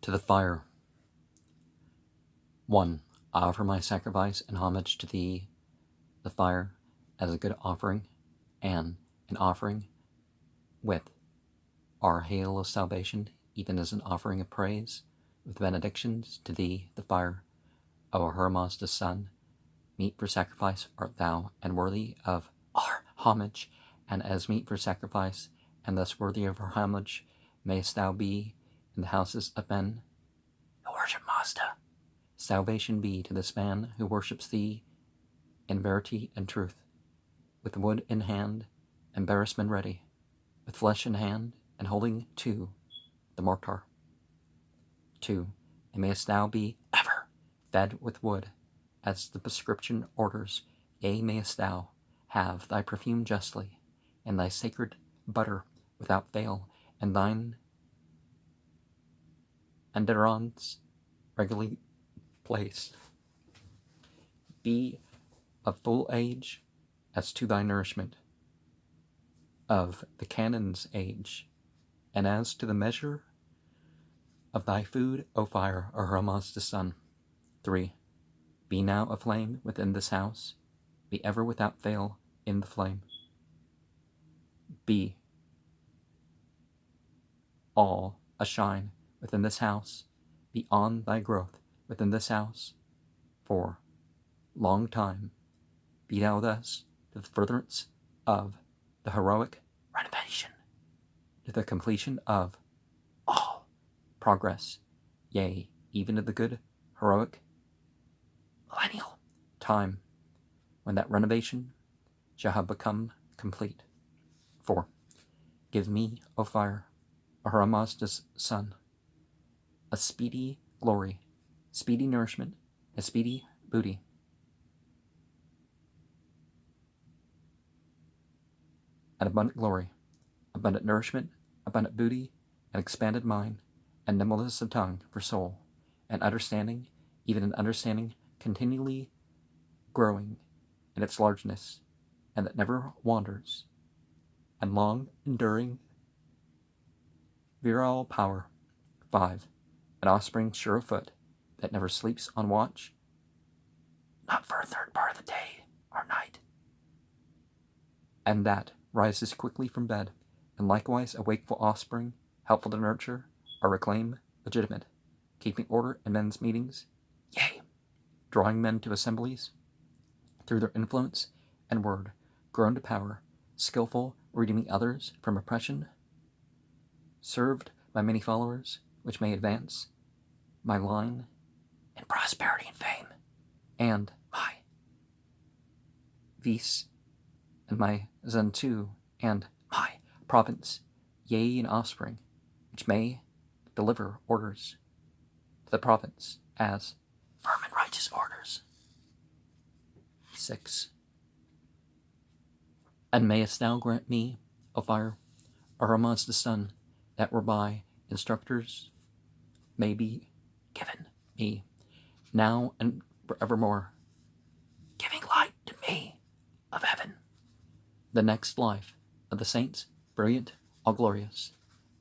to the fire. 1. I offer my sacrifice and homage to thee, the fire, as a good offering, and an offering with our hail of salvation, even as an offering of praise, with benedictions to thee, the fire, O Hermazda's son. Meet for sacrifice art thou, and worthy of our homage, and as meet for sacrifice, and thus worthy of our homage, mayest thou be in the houses of men who worship Mazda. Salvation be to this man who worships thee in verity and truth, with wood in hand and barrisman ready, with flesh in hand, and holding to the mortar. 2. And mayest thou be ever fed with wood, as the prescription orders, yea, mayest thou have thy perfume justly, and thy sacred butter without fail, and thine endirons regularly placed. Be of full age as to thy nourishment, of the canon's age, and as to the measure of thy food, O fire, O Hermazda's son. 3. Be now a flame within this house, be ever without fail in the flame. Be all a shine within this house, be on thy growth within this house, for long time. Be thou thus to the furtherance of the heroic renovation, to the completion of all progress, yea, even to the good heroic millennial time, when that renovation shall have become complete. 4. Give me, O fire, O Hermazda's son, a speedy glory, speedy nourishment, a speedy booty. An abundant glory, abundant nourishment, abundant booty, an expanded mind, and nimbleness of tongue for soul, and understanding, even an understanding continually growing in its largeness, and that never wanders, and long enduring virile power. 5. An offspring sure of foot, that never sleeps on watch, not for a third part of the day or night, and that rises quickly from bed, and likewise a wakeful offspring, helpful to nurture, or reclaim, legitimate, keeping order in men's meetings, yea, drawing men to assemblies, through their influence and word, grown to power, skillful, redeeming others from oppression, served by many followers, which may advance my line in prosperity and fame, and my vice, and my Zend and my province, yea, an offspring, which may deliver orders to the province as firm and righteous orders. 6. And mayest thou grant me, O fire, O Hermazda's son, that whereby instructors may be given me, now and forevermore, giving light to me of heaven, the next life of the saints, brilliant, all glorious.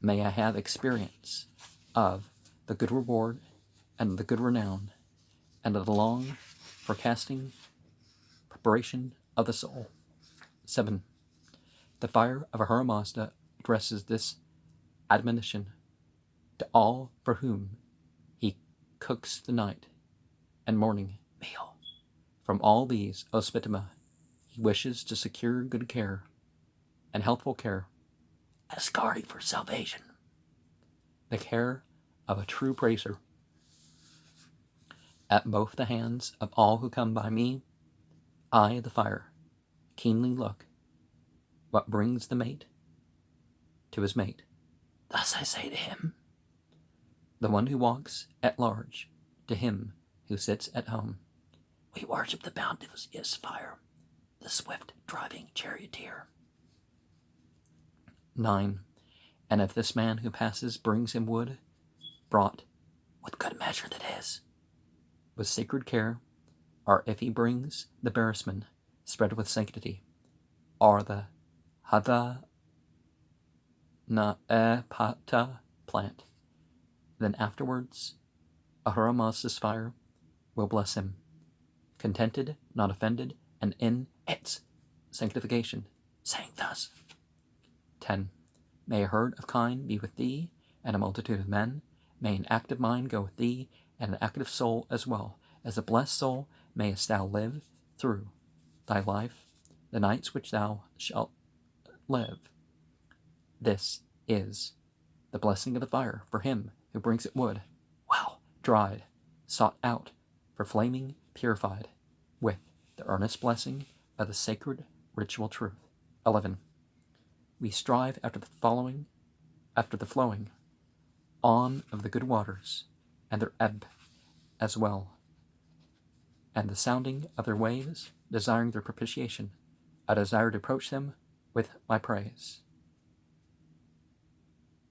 May I have experience of the good reward and the good renown, and of the long forecasting preparation of the soul. 7. The fire of Ahura Mazda addresses this admonition to all for whom he cooks the night and morning meal. From all these, O Spitima, he wishes to secure good care and healthful care as guarding for salvation, the care of a true praiser, at both the hands of all who come by me. I, the fire, keenly look what brings the mate to his mate. Thus I say to him, the one who walks at large, to him who sits at home. We worship the bounteous fire, the swift driving charioteer. 9. And if this man who passes brings him wood, brought with good measure that is, with sacred care, or if he brings the barrisman spread with sanctity, or the Hadha Naepata plant, Then afterwards, Ahura Mazda's fire will bless him, contented, not offended, and in its sanctification, saying thus. 10. May a herd of kine be with thee, and a multitude of men. May an active mind go with thee, and an active soul as well. As a blessed soul mayest thou live through thy life, the nights which thou shalt live. This is the blessing of the fire for him who brings it wood, well dried, sought out, for flaming, purified, with the earnest blessing of the sacred ritual truth. 11. We strive after the flowing on of the good waters, and their ebb as well, and the sounding of their waves, desiring their propitiation. I desire to approach them with my praise.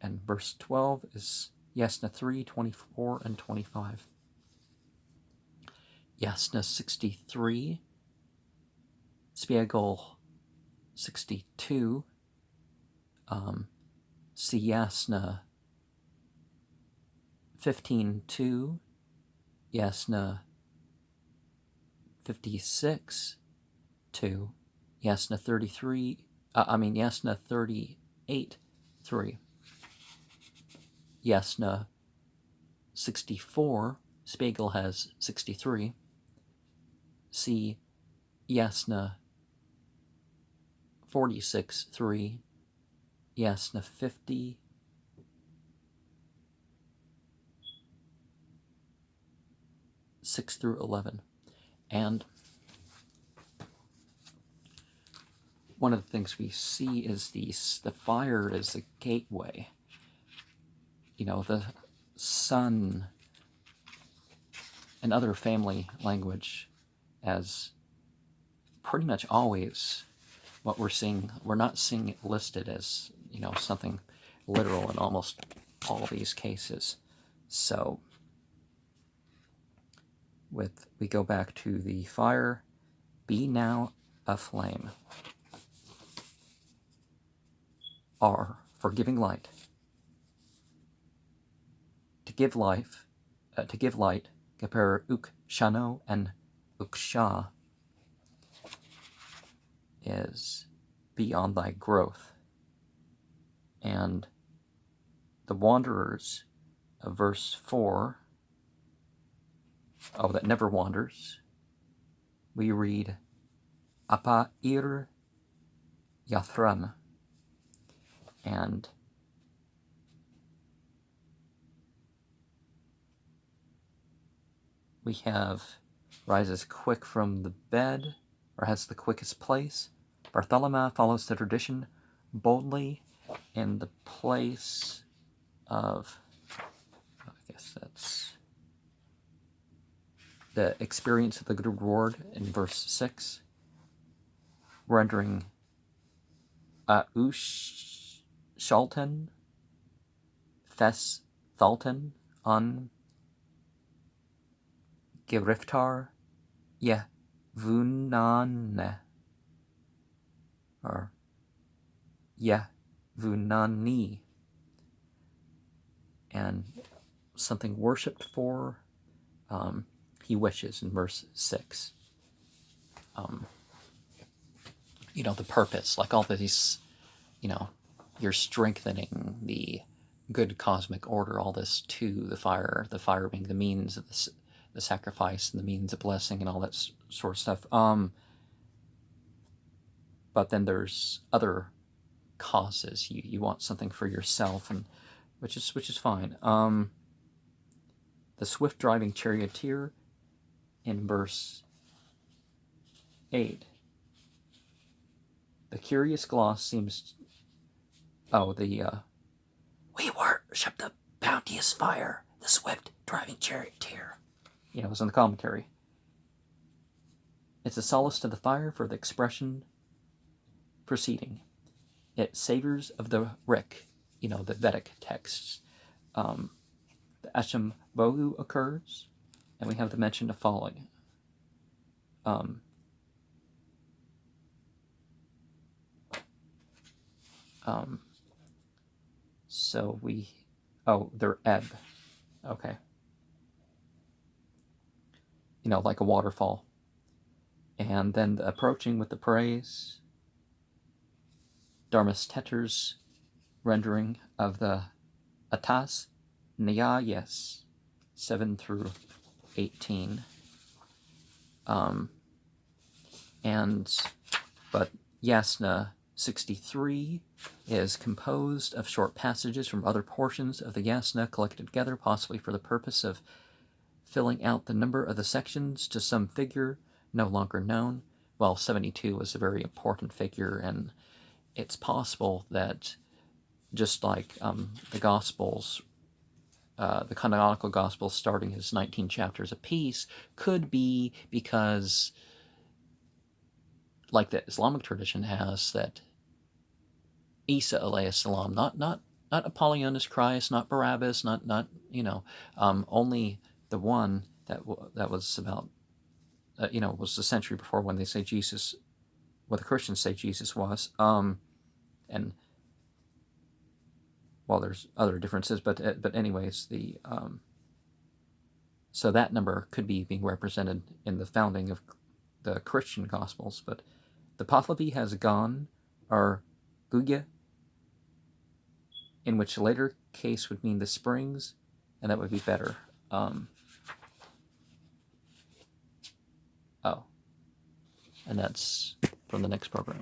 And verse 12 is Yasna 3, 24 and 25. Yasna 63, Spiegel 62, Yasna 15:2, Yasna 56:2, Yasna 38:3, Yasna 64, Spiegel has 63. See Yasna 46:3, Yasna 50, (6 through 11). And one of the things we see is the fire is a gateway. You know, the sun and other family language as pretty much always what we're seeing. We're not seeing it listed as, you know, something literal in almost all these cases. So we go back to the fire, be now aflame. R, for giving light. To give light, compare ukshano and uksha, is beyond thy growth. And the wanderers of verse 4, that never wanders, we read apa ir yathram, and we have rises quick from the bed, or has the quickest place. Bartholomew follows the tradition boldly in the place of, I guess that's the experience of the good reward in verse 6, rendering Shalten, Fes Thalten, on Geriftar Yevunane, or Yevunani, and something worshipped for, he wishes in verse 6. You know, the purpose, like all these, you know, you're strengthening the good cosmic order, all this to the fire being the means of the sacrifice and the means of blessing and all that sort of stuff. But then there's other causes. You want something for yourself, and which is fine. The swift driving charioteer in verse 8. The curious gloss seems. We worship the bounteous fire, the swift driving charioteer. You know, it was in the commentary. It's a solace to the fire for the expression proceeding. It savors of the Rik, you know, the Vedic texts. The Asham Bohu occurs, and we have the mention of following. So their ebb. Okay. You know, like a waterfall. And then the approaching with the praise. Dharmas Tetter's rendering of the Atas Nyayas 7 through 18. But Yasna 63 is composed of short passages from other portions of the Yasna collected together, possibly for the purpose of filling out the number of the sections to some figure no longer known. Well, 72 is a very important figure, and it's possible that just like the Gospels, the canonical Gospels starting as 19 chapters apiece, could be because, like the Islamic tradition has, that Isa alayhi salam, not Apollonius Christ, not Barabbas, not only the one that was about, was the century before when they say Jesus, what the Christians say Jesus was, and well, there's other differences, but anyways, so that number could be being represented in the founding of the Christian Gospels, but the Pahlavi has gone, or Guya, in which the later case would mean the springs, and that would be better. And that's from the next program.